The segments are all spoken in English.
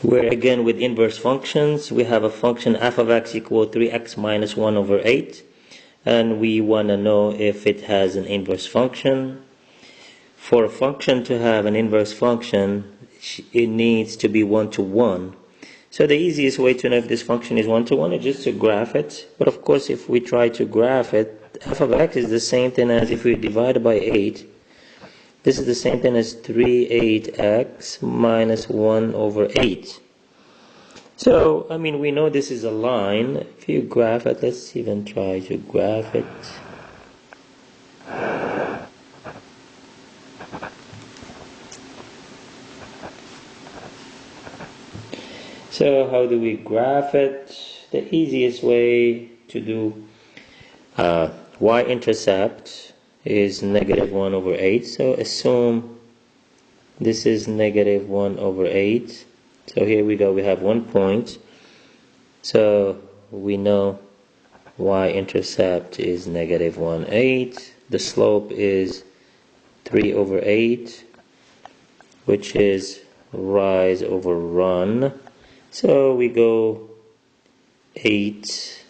We're again with inverse functions. We have a function f of x equal 3x minus 1 over 8. And we want to know if it has an inverse function. For a function to have an inverse function, it needs to be 1 to 1. So the easiest way to know if this function is 1 to 1 is just to graph it. But of course, if we try to graph it, f of x is the same thing as if we divide it by 8. This is the same thing as 3/8x minus 1 over 8. So, we know this is a line. If you graph it, let's even try to graph it. So, how do we graph it? The easiest way to do y-intercept is negative 1 over 8. So, assume this is negative 1 over 8. So here we go, we have 1 point. So we know y-intercept is negative 1, 8. The slope is 3 over 8, which is rise over run. So we go 8.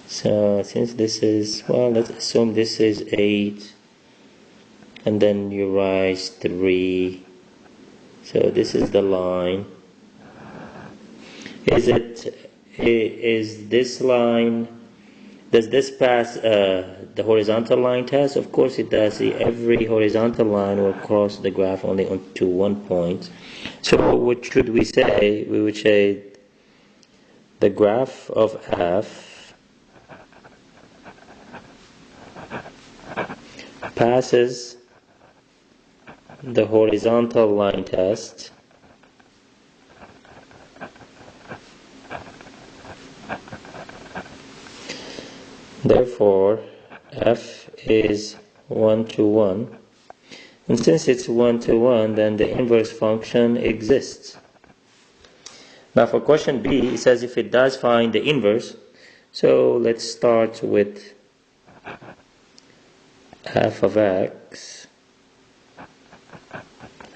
So since this is, well, let's assume this is 8. And then you rise 3. So this is the line. Is this line, does this pass the horizontal line test? Of course it does. See, every horizontal line will cross the graph only onto 1 point. So what should we say? We would say the graph of f passes the horizontal line test therefore f is 1 to 1, and since it's 1 to 1, then the inverse function exists. Now for question B, it says if it does find the inverse. So let's start with f of x.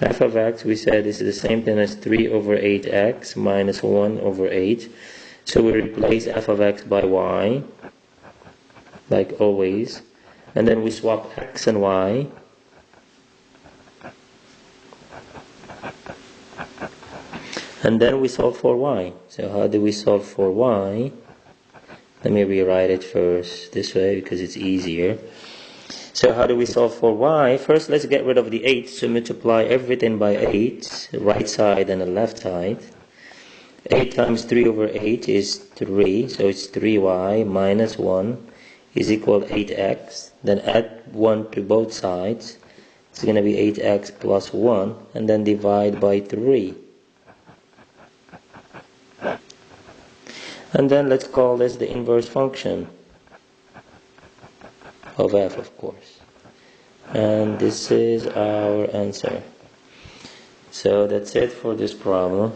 F of x, we said this is the same thing as 3 over 8x minus 1 over 8. So we replace f of x by y, like always. And then we swap x and y. And then we solve for y. So how do we solve for y? Let me rewrite it first this way because it's easier. So how do we solve for y? First, let's get rid of the 8. So multiply everything by 8, right side and the left side. 8 times 3 over 8 is 3. So it's 3y minus 1 is equal to 8x. Then add 1 to both sides. It's going to be 8x plus 1. And then divide by 3. And then let's call this the inverse function of f, of course. And this is our answer. So that's it for this problem.